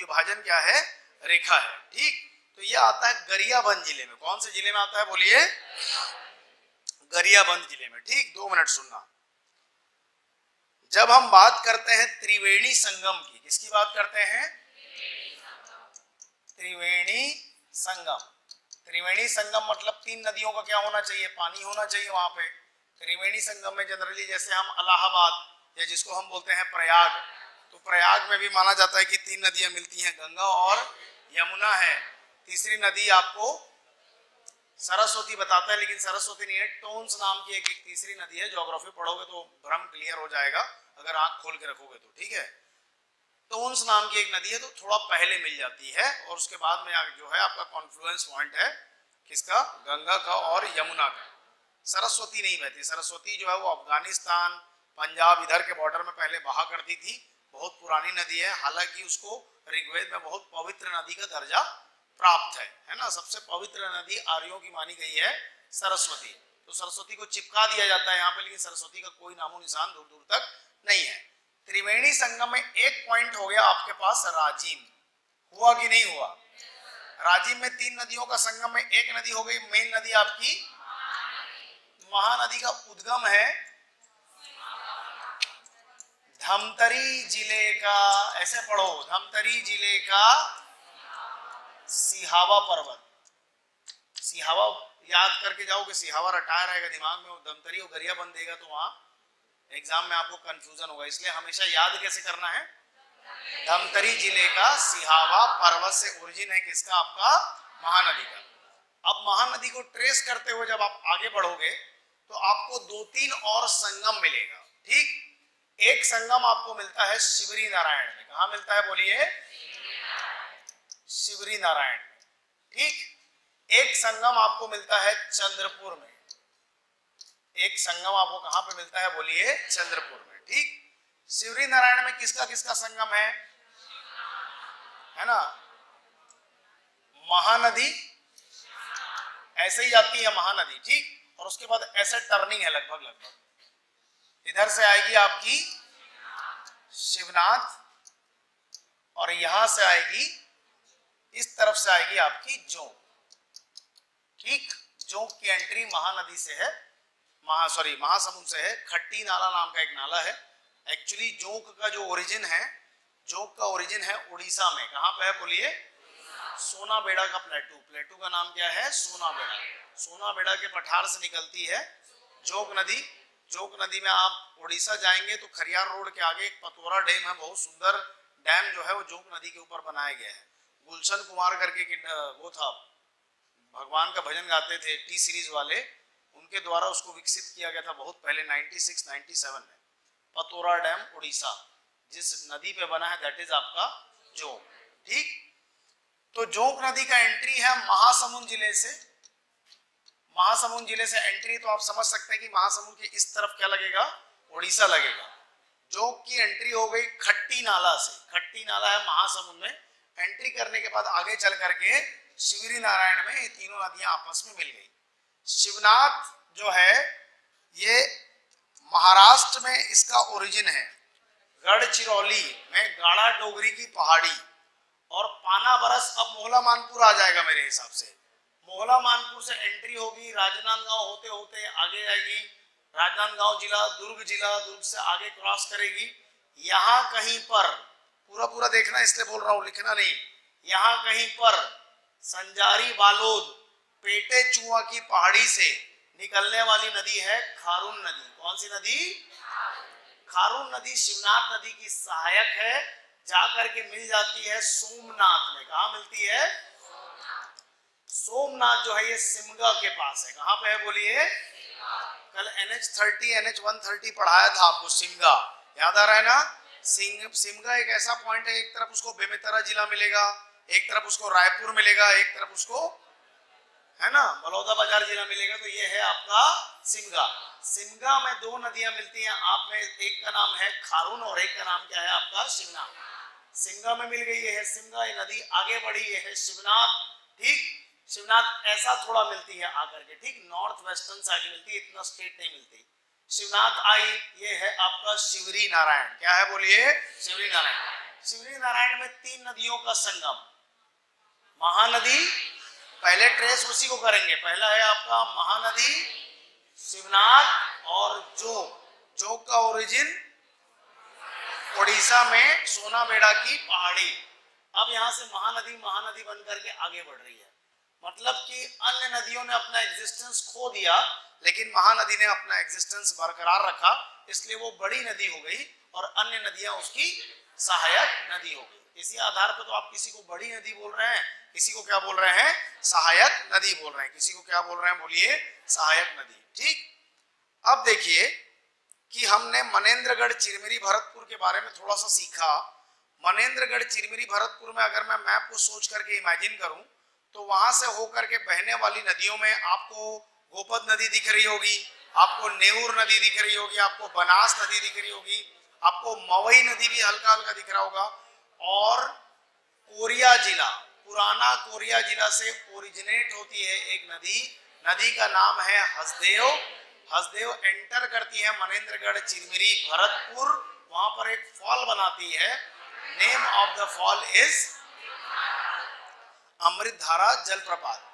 विभाजन क्या है, रेखा है। ठीक, तो ये आता है गरियाबंद जिले में। कौन से जिले में आता है बोलिए, गरियाबंद जिले में। ठीक, 2 मिनट सुनना। जब हम बात करते हैं त्रिवेणी संगम की, किसकी बात करते हैं, त्रिवेणी संगम। त्रिवेणी संगम मतलब 3 नदियों का क्या होना चाहिए, पानी होना चाहिए वहां पे। त्रिवेणी संगम में जनरली जैसे हम इलाहाबाद या जिसको हम बोलते हैं प्रयाग, तो प्रयाग में भी माना जाता है कि 3 नदियां मिलती हैं, गंगा और यमुना है। तीसरी नदी आपको सरस्वती बताता है, लेकिन सरस्वती नहीं है, टोन्स नाम की एक तीसरी नदी है। ज्योग्राफी पढ़ोगे तो भ्रम क्लियर हो जाएगा अगर आंख खोल के रखोगे तो। ठीक है, टोन्स नाम की एक नदी है, तो थोड़ा पहले मिल जाती है, और उसके बाद में जो है आपका कॉन्फ्लुएंस पॉइंट है किसका, गंगा का और यमुना का। सरस्वती नहीं बहती। सरस्वती जो है वो अफगानिस्तान, पंजाब इधर के बॉर्डर में पहले बहा करती थी। बहुत पुरानी नदी है, हालांकि उसको ऋग्वेद में बहुत पवित्र नदी का दर्जा प्राप्त है ना। सबसे पवित्र नदी आर्यों की मानी गई है सरस्वती। तो सरस्वती को चिपका दिया जाता है यहाँ पे, लेकिन सरस्वती का कोई नामो निशान दूर दूर तक नहीं है। त्रिवेणी संगम में एक पॉइंट हो गया आपके पास राजिम, हुआ कि नहीं हुआ। राजिम में 3 नदियों का संगम में एक नदी हो गई, मेन नदी आपकी महानदी का उद्गम है धमतरी जिले का, ऐसे पढ़ो, धमतरी जिले का सिहावा पर्वत। सिहावा याद करके जाओगे, सिहावा रटाया रहेगा दिमाग में, धमतरी और गरियाबंद देगा तो वहां एग्जाम में आपको कंफ्यूजन होगा, इसलिए हमेशा याद कैसे करना है, धमतरी जिले का सिहावा पर्वत से ओरिजिन है किसका, आपका महानदी का। अब महानदी को ट्रेस करते हुए जब आप आगे बढ़ोगे तो आपको 2-3 और संगम मिलेगा। ठीक, एक संगम आपको मिलता है शिवरी नारायण में। कहा मिलता है बोलिए, शिवरी नारायण में। ठीक, एक संगम आपको मिलता है चंद्रपुर में। एक संगम आपको कहां पे मिलता है बोलिए, चंद्रपुर में। ठीक, शिवरी नारायण में किसका किसका संगम है ना, महानदी ऐसे ही जाती है महानदी। ठीक, और उसके बाद ऐसे टर्निंग है लगभग लगभग, इधर से आएगी आपकी शिवनाथ और यहां से आएगी, इस तरफ से आएगी आपकी जोंक। ठीक, जोंक की एंट्री महानदी से है, महासमुंद से है। खट्टी नाला नाम का एक नाला है। एक्चुअली जोंक का जो ओरिजिन है, जोंक का ओरिजिन है उड़ीसा में। कहां पे है बोलिए, सोनाबेड़ा का प्लेटू। प्लेटू का नाम क्या है, सोनाबेड़ा। सोनाबेड़ा के पठार से निकलती है जोंक नदी। जोंक नदी में आप उड़ीसा जाएंगे तो खरियार रोड के आगे एक पतोरा डैम है, बहुत सुंदर डैम जो है वो जोंक नदी के ऊपर बनाया गया है। गुलशन कुमार करके वो था, भगवान का भजन गाते थे टी सीरीज वाले, उनके द्वारा उसको विकसित किया गया था बहुत पहले 96-97 में। पतोरा डैम उड़ीसा, जिस नदी पे बना है दैट इज आपका जोंक। ठीक, तो जोंक नदी का एंट्री है महासमुंद जिले से। महासमुंद जिले से एंट्री, तो आप समझ सकते हैं कि महासमुंद के इस तरफ क्या लगेगा, उड़ीसा लगेगा। जोंक की एंट्री हो गई खट्टी नाला से। खट्टी नाला है महासमुंद में। एंट्री करने के बाद आगे चल करके शिवरी नारायण में ये तीनों नदियां आपस में मिल गई। शिवनाथ जो है ये महाराष्ट्र में इसका ओरिजिन है। गढ़चिरौली में गाड़ा डोगरी की पहाड़ी और पाना बरस, अब मोहला मानपुर आ जाएगा मेरे हिसाब से। मोहला मानपुर से एंट्री होगी, राजनांदगांव होते होते आगे जाएगी, राजनांदगांव जिला, दुर्ग से आगे क्रॉस करेगी। यहाँ कहीं पर पूरा देखना, इसलिए बोल रहा हूँ, लिखना नहीं। यहाँ कहीं पर संजारी बालोद पेटे चुआ की पहाड़ी से निकलने वाली नदी है खारून नदी। कौन सी नदी, खारून नदी शिवनाथ नदी की सहायक है, जाकर के मिल जाती है सोमनाथ में। कहा मिलती है, सोमनाथ जो है ये सिमगा के पास है। कहां पे है बोलिए, कल NH30 NH130 पढ़ाया था आपको, सिमगा याद आ रहा है ना। सिमगा एक ऐसा पॉइंट है, एक तरफ उसको बेमेतरा जिला मिलेगा, एक तरफ उसको रायपुर मिलेगा, एक तरफ उसको है ना बलौदाबाजार जिला मिलेगा। तो ये है आपका सिमगा। सिमगा में 2 नदियां मिलती हैं आप में, एक का नाम है खारून और एक का नाम क्या है आपका शिवनाथ। सिमगा में मिल गई है सिमगा, ये नदी आगे बढ़ी है शिवनाथ। ठीक, शिवनाथ ऐसा थोड़ा मिलती है आकर के, ठीक नॉर्थ वेस्टर्न साइड मिलती है, इतना स्ट्रेट नहीं मिलती। शिवनाथ आई, ये है आपका शिवरी नारायण। क्या है बोलिए, शिवरी नारायण। शिवरी नारायण में 3 नदियों का संगम, महानदी, पहले ट्रेस उसी को करेंगे, पहला है आपका महानदी, शिवनाथ और जोग का ओरिजिन उड़ीसा में सोनाबेड़ा की पहाड़ी। अब यहां से महानदी बन करके आगे बढ़ रही है, मतलब कि अन्य नदियों ने अपना एग्जिस्टेंस खो दिया लेकिन महानदी ने अपना एग्जिस्टेंस बरकरार रखा, इसलिए वो बड़ी नदी हो गई और अन्य नदियां उसकी सहायक नदी हो गई। इसी आधार पर तो आप किसी को बड़ी नदी बोल रहे हैं, किसी को क्या बोल रहे हैं, सहायक नदी बोल रहे हैं, किसी को क्या बोल रहे हैं, बोलिए सहायक नदी। ठीक, अब देखिए कि हमने मनेंद्रगढ़ चिरमिरी भरतपुर के बारे में थोड़ा सा सीखा। मनेंद्रगढ़ चिरमिरी भरतपुर में अगर मैं मैप को सोच करके इमेजिन करूं तो वहां से होकर के बहने वाली नदियों में आपको गोपद नदी दिख रही होगी, आपको नेऊर नदी दिख रही होगी, आपको बनास नदी दिख रही होगी, आपको मवई नदी भी हल्का हल्का दिख रहा होगा। और कोरिया जिला, पुराना कोरिया जिला से ओरिजिनेट होती है एक नदी, नदी का नाम है हसदेव। हसदेव एंटर करती है मनेंद्रगढ़ चिरमिरी भरतपुर, वहां पर एक फॉल बनाती है, name of the fall is Amritdhara जलप्रपात।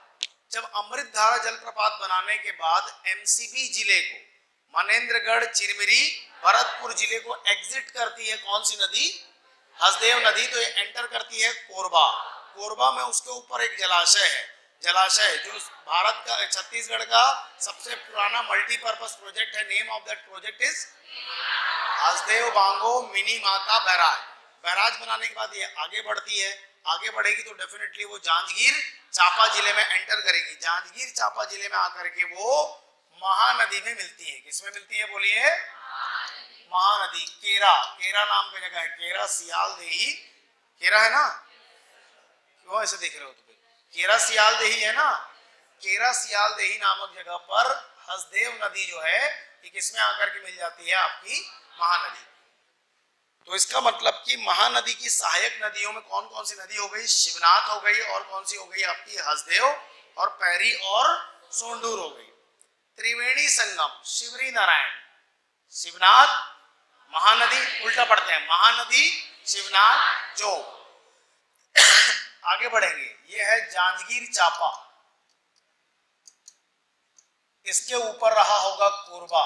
जब अमृतधारा जलप्रपात बनाने के बाद एमसीबी जिले को, मनेंद्रगढ़ चिरमिरी भरतपुर जिले को एग्जिट करती है कौन सी नदी, हसदेव नदी, तो ये एंटर करती है कोरबा। कोरबा में उसके ऊपर एक जलाशय है, जलाशय जो भारत का, छत्तीसगढ़ का सबसे पुराना मल्टीपर्पज प्रोजेक्ट है, name of that project is Hasdeo Bango mini माता बैराज। बैराज बनाने के बाद ये आगे बढ़ती है, आगे बढ़ेगी तो डेफिनेटली वो जांजगीर चांपा जिले में एंटर करेगी, जांजगीर चांपा जिले में आकर के वो महानदी में मिलती है। किसमें मिलती है बोलिए, महानदी। केरा, केरा नाम की जगह है, केरा सियालदेही, केरा है ना, क्यों ऐसे देख रहे हो तुम, केरा सियालदेही है ना, केरा सियालदेही नामक जगह पर हसदेव नदी जो है ये किसमें आकर के मिल जाती है, आपकी महानदी। तो इसका मतलब कि महानदी की सहायक नदियों में कौन कौन सी नदी हो गई, शिवनाथ हो गई, और कौन सी हो गई आपकी हसदेव, और पैरी और सोंडूर हो गई। त्रिवेणी संगम, शिवरी नारायण, शिवनाथ, महानदी, उल्टा पढ़ते हैं, महानदी, शिवनाथ, जो आगे बढ़ेंगे, ये है जांजगीर चांपा, इसके ऊपर रहा होगा कोरबा,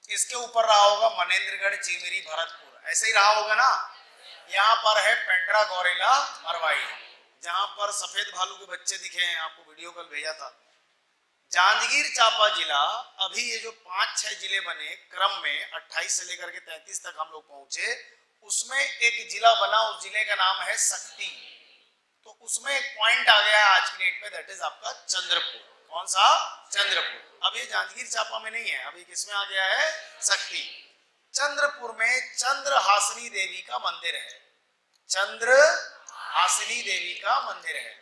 इसके ऊपर रहा होगा मनेंद्रगढ़ चिरमिरी भरतपुर, ऐसे ही रहा होगा ना। यहाँ पर है पेंड्रा गौरेला मरवाई, जहां पर सफेद भालू के बच्चे दिखे हैं, आपको वीडियो कल भेजा था। जांजगीर चांपा जिला, अभी ये जो 5-6 जिले बने क्रम में 28 से लेकर के 33 तक हम लोग पहुंचे, उसमें एक जिला बना, उस जिले का नाम है शक्ति। तो उसमें एक पॉइंट आ गया आज की डेट में, दैट इज आपका चंद्रपुर। कौन सा, चंद्रपुर। अब ये जांजगीर चांपा में नहीं है, अभी किसमें आ गया है, शक्ति। चंद्रपुर में चंद्रहासिनी देवी का मंदिर है, चंद्रहासिनी देवी का मंदिर है।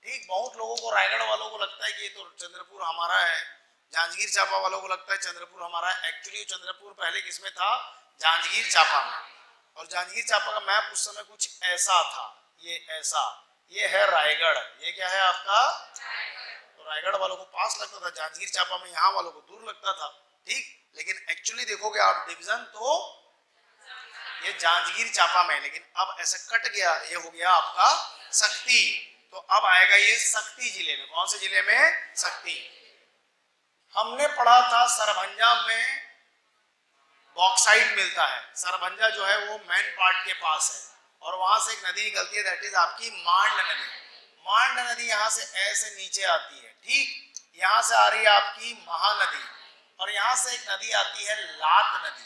ठीक, बहुत लोगों को, रायगढ़ वालों को लगता है कि ये तो चंद्रपुर हमारा है, जांजगीर चांपा वालों को लगता है चंद्रपुर हमारा है। एक्चुअली चंद्रपुर पहले किसमें था, जांजगीर चांपा में। और जांजगीर चांपा का मैप उस समय कुछ ऐसा था, ये ऐसा, ये है रायगढ़, ये क्या है आपका, तो रायगढ़ वालों को पास लगता था, जांजगीर चांपा में यहाँ वालों को दूर लगता था। ठीक, लेकिन एक्चुअली देखोगे आप डिवीजन तो ये जांजगीर चांपा में, लेकिन अब ऐसे कट गया, ये हो गया आपका शक्ति। तो अब आएगा ये शक्ति जिले में, कौन से जिले में, शक्ति। हमने पढ़ा था सरभंजा में बॉक्साइट मिलता है, सरभंजा जो है वो मेन पार्ट के पास है, और वहां से एक नदी निकलती है, दैट इज आपकी मांड नदी। मांड नदी यहाँ से ऐसे नीचे आती है, ठीक, यहाँ से आ रही है आपकी महानदी, और यहाँ से एक नदी आती है लात नदी,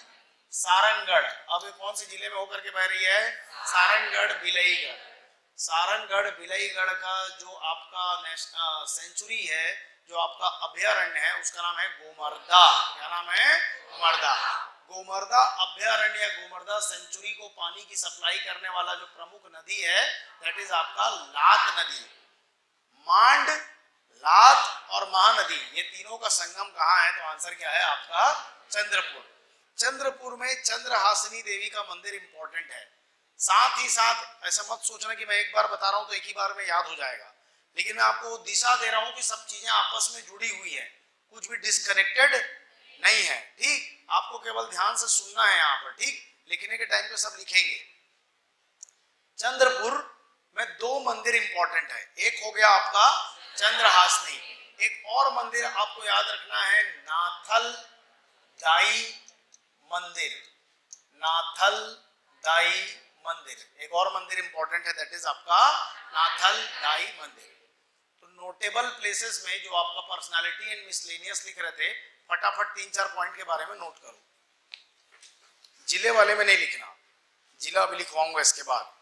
सारंगढ़। अब ये कौन से जिले में होकर के बह रही है, सारंगढ़ बिलईगढ़। सारंगढ़ बिलईगढ़ का जो आपका सेंचुरी है, जो आपका अभयारण्य है, उसका नाम है गोमर्दा। क्या नाम है, गोमर्दा। गोमर्दा अभयारण्य या गोमर्दा सेंचुरी को पानी की सप्लाई करने वाला जो प्रमुख नदी है, दैट इज आपका लात नदी। मांड, लात और महानदी, ये तीनों का संगम कहाँ है, तो आंसर क्या है आपका, चंद्रपुर। चंद्रपुर में चंद्रहासिनी देवी का मंदिर इंपॉर्टेंट है। साथ ही साथ ऐसा मत सोचना कि मैं एक बार बता रहा हूं तो एक ही बार में याद हो जाएगा, लेकिन मैं आपको दिशा दे रहा हूं कि सब चीजें आपस में जुड़ी हुई है, कुछ भी डिस्कनेक्टेड नहीं है। ठीक, आपको केवल ध्यान से सुनना है यहाँ पर, ठीक, लिखने के टाइम पे सब लिखेंगे। चंद्रपुर में दो मंदिर इंपॉर्टेंट है, एक हो गया आपका चंद्रहासनी, एक और मंदिर आपको याद रखना है नाथल दाई मंदिर, नाथल दाई मंदिर, एक और मंदिर इंपॉर्टेंट है दैट इज आपका नाथल दाई मंदिर। तो नोटेबल प्लेसेस में जो आपका पर्सनालिटी एंड मिसलेनियस लिख रहे थे, फटाफट 3-4 पॉइंट के बारे में नोट करो। जिले वाले में नहीं लिखना, जिला अभी लिखवाऊंगा इसके बाद।